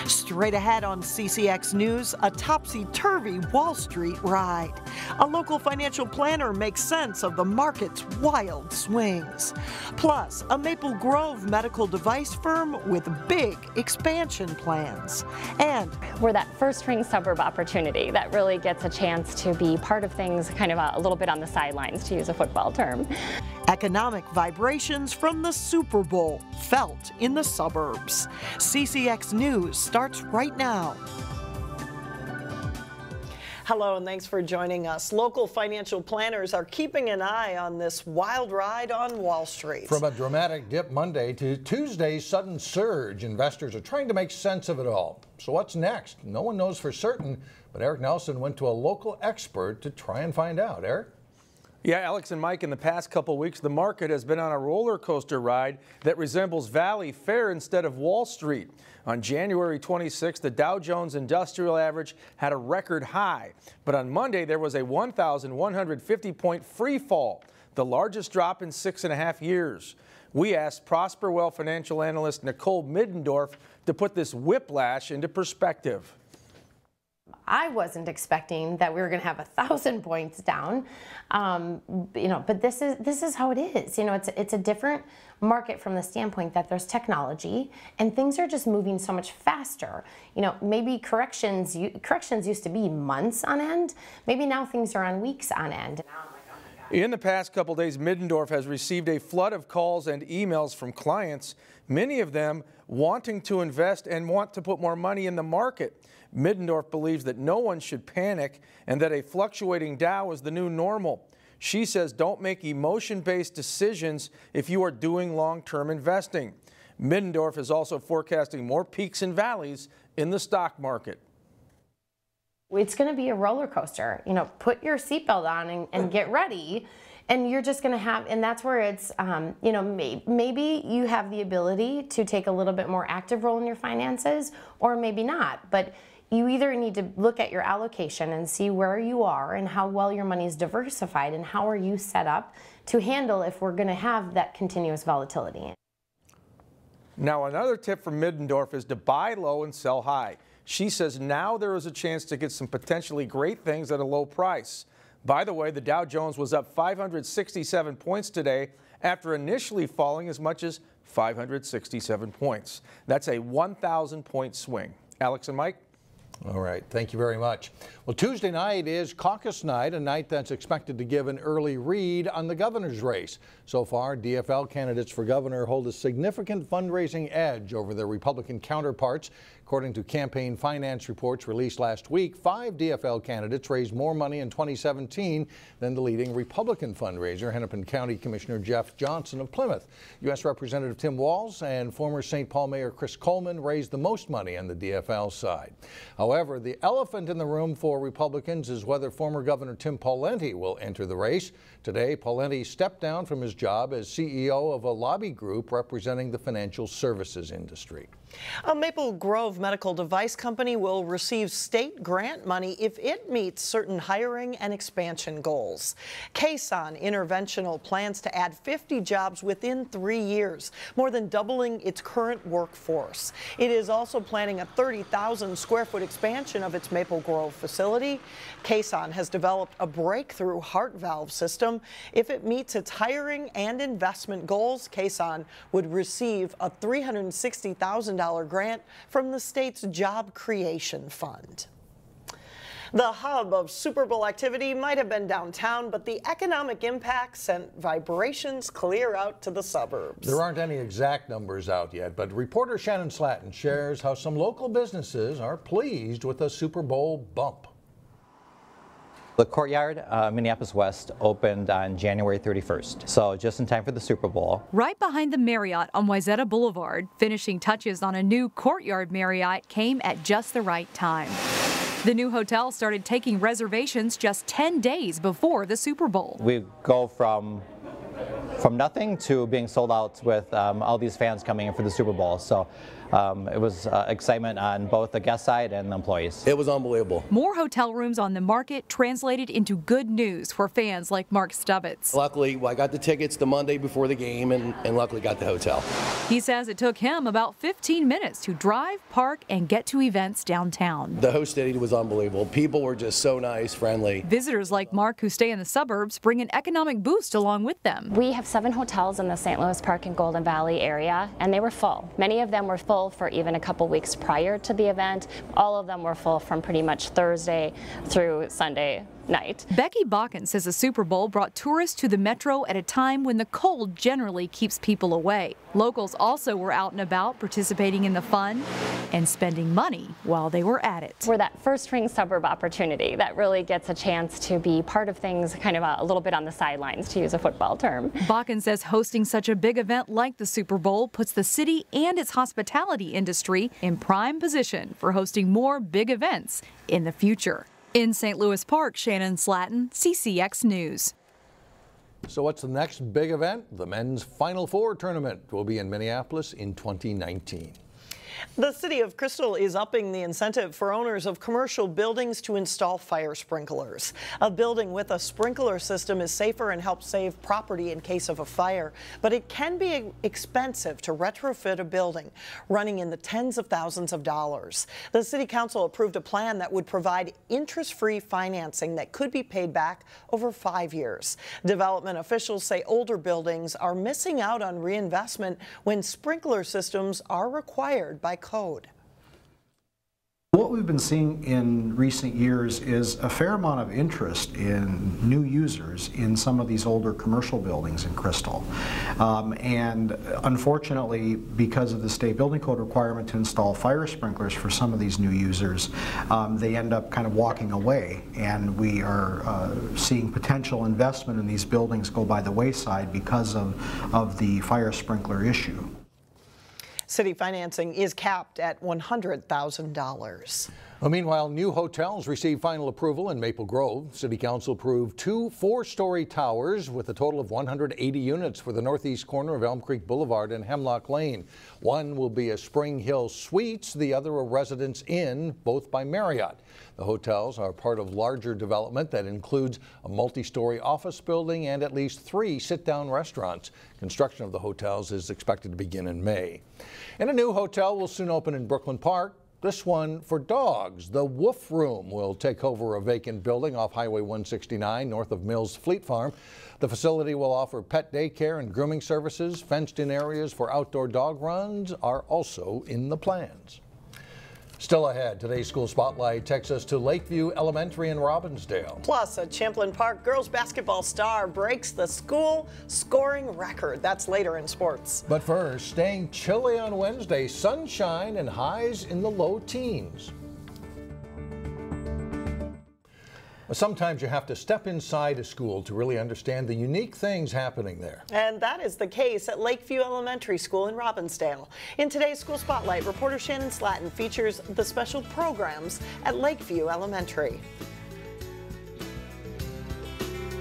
Straight ahead on CCX News, a topsy-turvy Wall Street ride. A local financial planner makes sense of the market's wild swings. Plus, a Maple Grove medical device firm with big expansion plans. And we're that first-ring suburb opportunity that really gets a chance to be part of things kind of a little bit on the sidelines, to use a football term. Economic vibrations from the Super Bowl felt in the suburbs. CCX News starts right now. Hello and thanks for joining us. Local financial planners are keeping an eye on this wild ride on Wall Street. From a dramatic dip Monday to Tuesday's sudden surge, investors are trying to make sense of it all. So what's next? No one knows for certain, but Eric Nelson went to a local expert to try and find out. Eric? Yeah, Alex and Mike, in the past couple weeks, the market has been on a roller coaster ride that resembles Valley Fair instead of Wall Street. On January 26th, the Dow Jones Industrial Average had a record high. But on Monday, there was a 1,150-point free fall, the largest drop in 6.5 years. We asked Prosperwell financial analyst Nicole Middendorf to put this whiplash into perspective. I wasn't expecting that we were going to have 1,000 points down, but this is how it is. It's a different market from the standpoint that there's technology and things are just moving so much faster. Maybe corrections used to be months on end. Maybe now things are on weeks on end. In the past couple days, Middendorf has received a flood of calls and emails from clients, many of them wanting to invest and want to put more money in the market. Middendorf believes that no one should panic and that a fluctuating Dow is the new normal. She says don't make emotion-based decisions if you are doing long-term investing. Middendorf is also forecasting more peaks and valleys in the stock market. It's going to be a roller coaster. Put your seatbelt on and get ready. And you're just going to have, and that's where it's, maybe you have the ability to take a little bit more active role in your finances, or maybe not. But you either need to look at your allocation and see where you are and how well your money is diversified and how are you set up to handle if we're going to have that continuous volatility. Now, another tip from Middendorf is to buy low and sell high. She says now there is a chance to get some potentially great things at a low price. By the way, the Dow Jones was up 567 points today after initially falling as much as 567 points. That's a 1,000-point swing. Alex and Mike? All right, thank you very much. Well, Tuesday night is caucus night, a night that's expected to give an early read on the governor's race. So far, DFL candidates for governor hold a significant fundraising edge over their Republican counterparts. According to campaign finance reports released last week, 5 DFL candidates raised more money in 2017 than the leading Republican fundraiser, Hennepin County Commissioner Jeff Johnson of Plymouth. U.S. Representative Tim Walz and former St. Paul Mayor Chris Coleman raised the most money on the DFL side. However, the elephant in the room for Republicans is whether former Governor Tim Pawlenty will enter the race. Today, Pawlenty stepped down from his job as CEO of a lobby group representing the financial services industry. A Maple Grove medical device company will receive state grant money if it meets certain hiring and expansion goals. Caisson Interventional plans to add 50 jobs within 3 years, more than doubling its current workforce. It is also planning a 30,000 square foot expansion of its Maple Grove facility. Caisson has developed a breakthrough heart valve system. If it meets its hiring and investment goals, Caisson would receive a $360,000 grant from the state's Job Creation Fund. The hub of Super Bowl activity might have been downtown, but the economic impact sent vibrations clear out to the suburbs. There aren't any exact numbers out yet, but reporter Shannon Slatton shares how some local businesses are pleased with the Super Bowl bump. The Courtyard, Minneapolis West, opened on January 31st, so just in time for the Super Bowl. Right behind the Marriott on Wayzata Boulevard, finishing touches on a new Courtyard Marriott came at just the right time. The new hotel started taking reservations just 10 days before the Super Bowl. We go from from nothing to being sold out with all these fans coming in for the Super Bowl. So it was excitement on both the guest side and the employees. It was unbelievable. More hotel rooms on the market translated into good news for fans like Mark Stubbits. Luckily, I got the tickets the Monday before the game and luckily got the hotel. He says it took him about 15 minutes to drive, park, and get to events downtown. The host city was unbelievable. People were just so nice, friendly. Visitors like Mark who stay in the suburbs bring an economic boost along with them. We have 7 hotels in the St. Louis Park and Golden Valley area, and they were full. Many of them were full for even a couple weeks prior to the event. All of them were full from pretty much Thursday through Sunday night. Becky Bakken says the Super Bowl brought tourists to the metro at a time when the cold generally keeps people away. Locals also were out and about participating in the fun and spending money while they were at it. We're that first ring suburb opportunity that really gets a chance to be part of things kind of a little bit on the sidelines, to use a football term. Bakken says hosting such a big event like the Super Bowl puts the city and its hospitality industry in prime position for hosting more big events in the future. In St. Louis Park, Shannon Slatton, CCX News. So what's the next big event? The men's Final Four tournament will be in Minneapolis in 2019. The City of Crystal is upping the incentive for owners of commercial buildings to install fire sprinklers. A building with a sprinkler system is safer and helps save property in case of a fire, but it can be expensive to retrofit a building, running in the tens of thousands of dollars. The City Council approved a plan that would provide interest-free financing that could be paid back over 5 years. Development officials say older buildings are missing out on reinvestment when sprinkler systems are required by code. What we've been seeing in recent years is a fair amount of interest in new users in some of these older commercial buildings in Crystal. And unfortunately, because of the state building code requirement to install fire sprinklers for some of these new users, they end up kind of walking away, and we are seeing potential investment in these buildings go by the wayside because of the fire sprinkler issue. City financing is capped at $100,000. Well, meanwhile, new hotels received final approval in Maple Grove. City Council approved 2 4-story towers with a total of 180 units for the northeast corner of Elm Creek Boulevard and Hemlock Lane. One will be a Spring Hill Suites, the other a Residence Inn, both by Marriott. The hotels are part of larger development that includes a multi-story office building and at least 3 sit-down restaurants. Construction of the hotels is expected to begin in May. And a new hotel will soon open in Brooklyn Park. This one for dogs. The Woof Room will take over a vacant building off Highway 169 north of Mills Fleet Farm. The facility will offer pet daycare and grooming services. Fenced-in areas for outdoor dog runs are also in the plans. Still ahead, today's School Spotlight takes us to Lakeview Elementary in Robbinsdale. Plus, a Champlin Park girls basketball star breaks the school scoring record. That's later in sports. But first, staying chilly on Wednesday, sunshine and highs in the low teens. Sometimes you have to step inside a school to really understand the unique things happening there. And that is the case at Lakeview Elementary School in Robbinsdale. In today's School Spotlight, reporter Shannon Slatton features the special programs at Lakeview Elementary.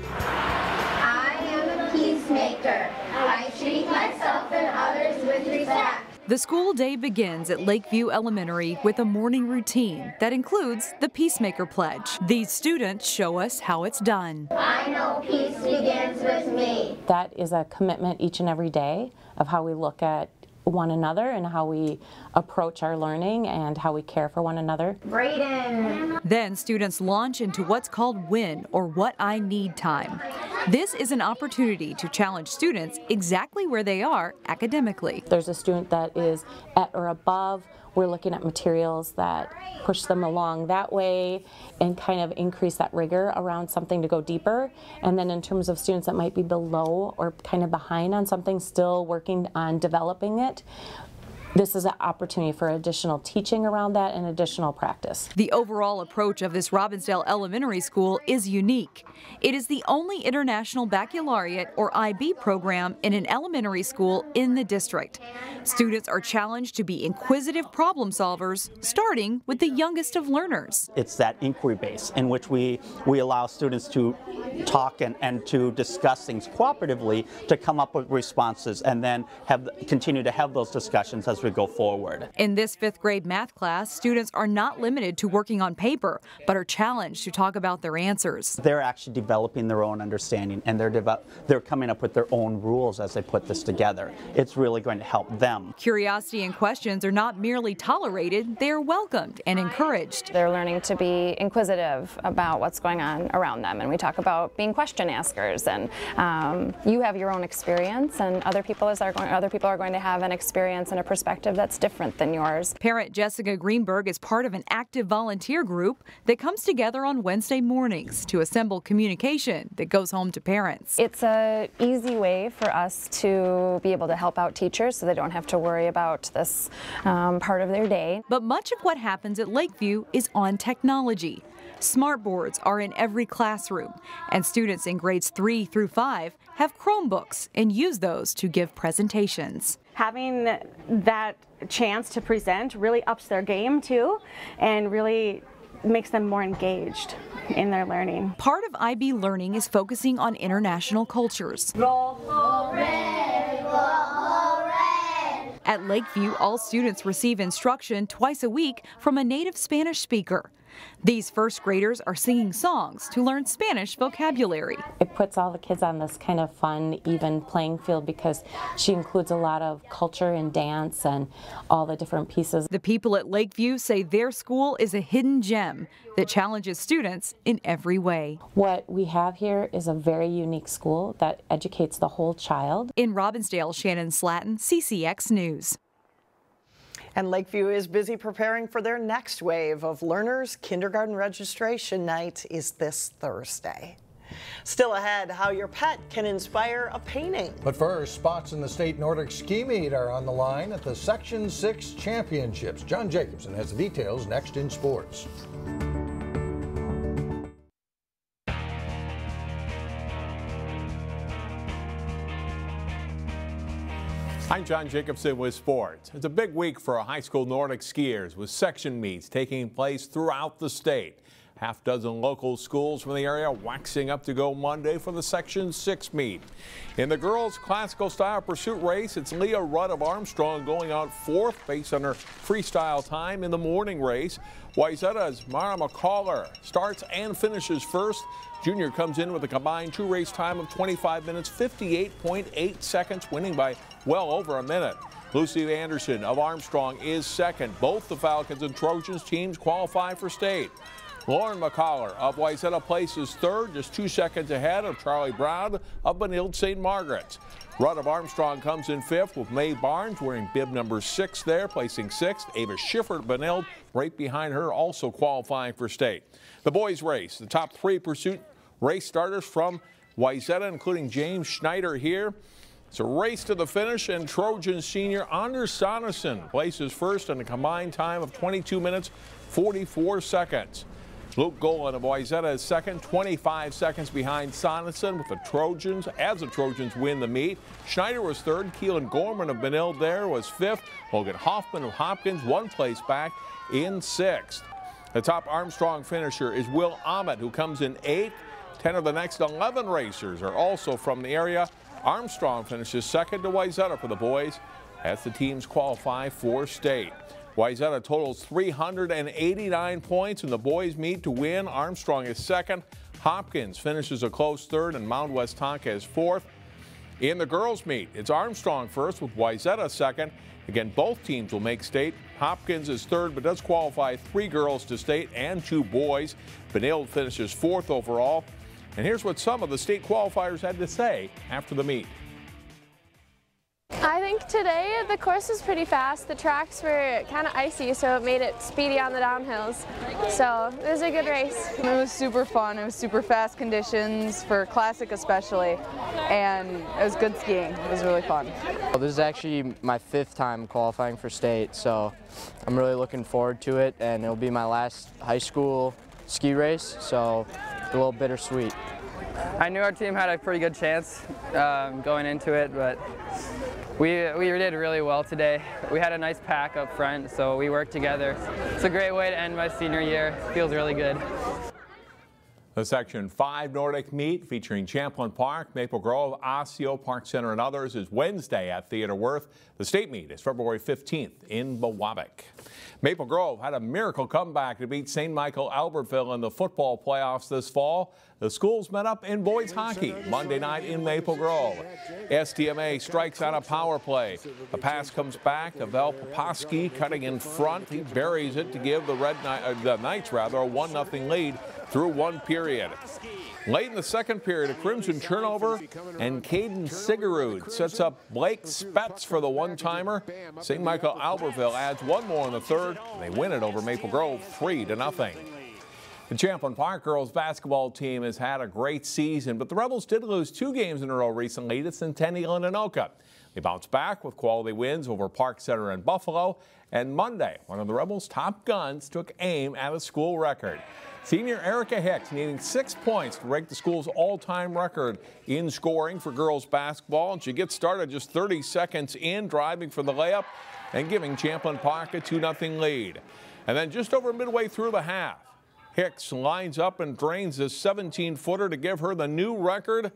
I am a peacemaker. I treat myself and others with respect. The school day begins at Lakeview Elementary with a morning routine that includes the Peacemaker Pledge. These students show us how it's done. I know peace begins with me. That is a commitment each and every day of how we look at one another and how we approach our learning and how we care for one another. Brayden. Then students launch into what's called WIN, or What I Need time. This is an opportunity to challenge students exactly where they are academically. There's a student that is at or above. We're looking at materials that push them along that way and kind of increase that rigor around something to go deeper. And then in terms of students that might be below or kind of behind on something, still working on developing it, this is an opportunity for additional teaching around that and additional practice. The overall approach of this Robbinsdale Elementary School is unique. It is the only International Baccalaureate or IB program in an elementary school in the district. Students are challenged to be inquisitive problem solvers, starting with the youngest of learners. It's that inquiry base in which we allow students to talk and to discuss things cooperatively to come up with responses and then continue to have those discussions as we go forward. In this 5th grade math class, students are not limited to working on paper, but are challenged to talk about their answers. They're actually developing their own understanding, and they're coming up with their own rules as they put this together. It's really going to help them. Curiosity and questions are not merely tolerated, they are welcomed and encouraged. They're learning to be inquisitive about what's going on around them, and we talk about being question askers, and you have your own experience, and other people are going to have an experience and a perspective that's different than yours. Parent Jessica Greenberg is part of an active volunteer group that comes together on Wednesday mornings to assemble communication that goes home to parents. It's an easy way for us to be able to help out teachers so they don't have to worry about this part of their day. But much of what happens at Lakeview is on technology. Smartboards are in every classroom, and students in grades 3 through 5 have Chromebooks and use those to give presentations. Having that chance to present really ups their game too, and really makes them more engaged in their learning. Part of IB learning is focusing on international cultures. Roll red, roll red. At Lakeview, all students receive instruction twice a week from a native Spanish speaker. These 1st graders are singing songs to learn Spanish vocabulary. It puts all the kids on this kind of fun, even playing field because she includes a lot of culture and dance and all the different pieces. The people at Lakeview say their school is a hidden gem that challenges students in every way. What we have here is a very unique school that educates the whole child. In Robbinsdale, Shannon Slatton, CCX News. And Lakeview is busy preparing for their next wave of learners. Kindergarten registration night is this Thursday. Still ahead, how your pet can inspire a painting. But first, spots in the state Nordic ski meet are on the line at the Section 6 Championships. John Jacobson has the details next in sports. I'm John Jacobson with sports. It's a big week for high school Nordic skiers with section meets taking place throughout the state. Half dozen local schools from the area waxing up to go Monday for the Section 6 meet. In the girls' classical style pursuit race, it's Leah Rudd of Armstrong going out 4th based on her freestyle time in the morning race. Wayzata's Mara McCaller starts and finishes 1st. Junior comes in with a combined 2 race time of 25 minutes, 58.8 seconds, winning by well over a minute. Lucy Anderson of Armstrong is 2nd. Both the Falcons and Trojans teams qualify for state. Lauren McCollar of Wayzata places 3rd, just 2 seconds ahead of Charlie Brown of Benilde St. Margaret's. Rudd of Armstrong comes in 5th with Mae Barnes wearing bib number 6 there, placing 6th. Ava Schiffer at Benilde right behind her, also qualifying for state. The boys race, the top 3 pursuit race starters from Wayzata, including James Schneider here. It's a race to the finish, and Trojan senior Anders Sonneson places 1st in a combined time of 22 minutes, 44 seconds. Luke Golan of Wayzata is 2nd, 25 seconds behind Sonneson with the Trojans, as the Trojans win the meet. Schneider was 3rd. Keelan Gorman of Benilde there was 5th. Logan Hoffman of Hopkins 1 place back in 6th. The top Armstrong finisher is Will Ahmed, who comes in 8th. 10 of the next 11 racers are also from the area. Armstrong finishes 2nd to Wayzata for the boys as the teams qualify for state. Wayzata totals 389 points in the boys meet to win. Armstrong is 2nd. Hopkins finishes a close 3rd, and Mount West Tonka is 4th. In the girls meet, it's Armstrong 1st with Wayzata 2nd. Again, both teams will make state. Hopkins is 3rd, but does qualify 3 girls to state and 2 boys. Benilde finishes 4th overall. And here's what some of the state qualifiers had to say after the meet. I think today the course was pretty fast. The tracks were kind of icy, so it made it speedy on the downhills. So it was a good race. It was super fun. It was super fast conditions for Classic especially, and it was good skiing. It was really fun. Well, this is actually my 5th time qualifying for state, so I'm really looking forward to it, and it'll be my last high school ski race, so it's a little bittersweet. I knew our team had a pretty good chance going into it, but we did really well today. We had a nice pack up front, so we worked together. It's a great way to end my senior year. Feels really good. The Section 5 Nordic meet featuring Champlin Park, Maple Grove, Osseo, Park Center, and others is Wednesday at Theater Worth. The state meet is February 15th in Biwabik. Maple Grove had a miracle comeback to beat St. Michael Albertville in the football playoffs this fall. The schools met up in boys hockey Monday night in Maple Grove. STMA strikes on a power play. The pass comes back to Vel Poposky cutting in front. He buries it to give the Knights a 1-0 lead through one period. Late in the second period, a Crimson turnover, and Caden Sigerud sets up Blake Spetz for the one-timer. St. Michael Albertville adds one more in the third, and they win it over Maple Grove 3-0. The Champlin Park girls basketball team has had a great season, but the Rebels did lose 2 games in a row recently to Centennial and Anoka. They bounced back with quality wins over Park Center and Buffalo, and Monday, one of the Rebels' top guns took aim at a school record. Senior Erica Hicks needing 6 points to break the school's all-time record in scoring for girls basketball, and she gets started just 30 seconds in, driving for the layup and giving Champlin Park a 2-0 lead. And then just over midway through the half, Hicks lines up and drains a 17-footer to give her the new record.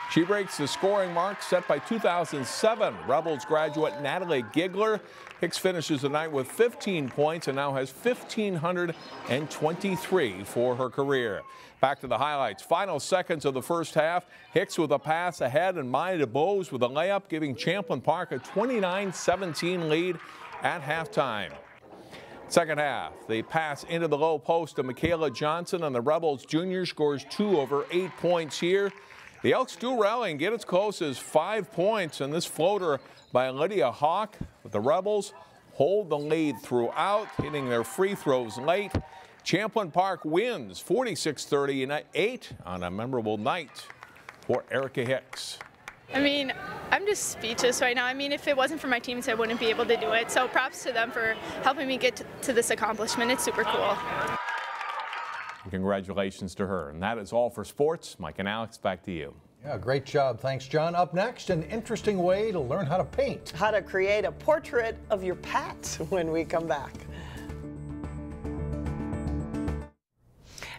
She breaks the scoring mark set by 2007 Rebels graduate Natalie Gigler. Hicks finishes the night with 15 points and now has 1,523 for her career. Back to the highlights. Final seconds of the first half. Hicks with a pass ahead and Maya DeBose with a layup, giving Champlin Park a 29-17 lead at halftime. Second half, the pass into the low post to Michaela Johnson, and the Rebels junior scores 2 over 8 points here. The Elks do rally and get as close as 5 points, and this floater by Lydia Hawk. But the Rebels hold the lead throughout, hitting their free throws late. Champlin Park wins 46-38 on a memorable night for Erica Hicks. I mean, I'm just speechless right now. I mean, if it wasn't for my teammates, I wouldn't be able to do it. So props to them for helping me get to this accomplishment. It's super cool. Congratulations to her. And that is all for sports. Mike and Alex, back to you. Yeah, great job. Thanks, John. Up next, an interesting way to learn how to paint. How to create a portrait of your pet when we come back.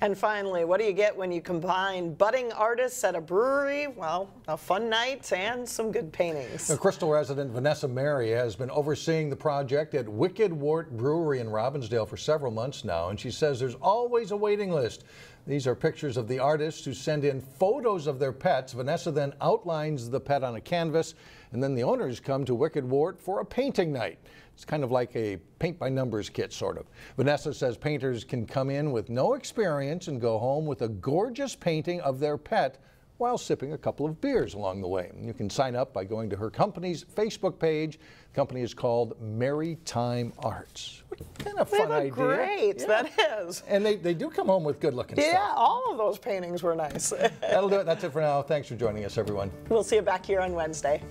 And finally, what do you get when you combine budding artists at a brewery? Well, a fun night and some good paintings. Now, Crystal resident Vanessa Mary has been overseeing the project at Wicked Wort Brewery in Robbinsdale for several months now, and she says there's always a waiting list. These are pictures of the artists who send in photos of their pets. Vanessa then outlines the pet on a canvas, and then the owners come to Wicked Wort for a painting night. It's kind of like a paint-by-numbers kit, sort of. Vanessa says painters can come in with no experience and go home with a gorgeous painting of their pet while sipping a couple of beers along the way. You can sign up by going to her company's Facebook page. The company is called Maritime Arts. What kind of fun idea. Great, yeah. That is. And they do come home with good-looking stuff. Yeah, all of those paintings were nice. That'll do it. That's it for now. Thanks for joining us, everyone. We'll see you back here on Wednesday.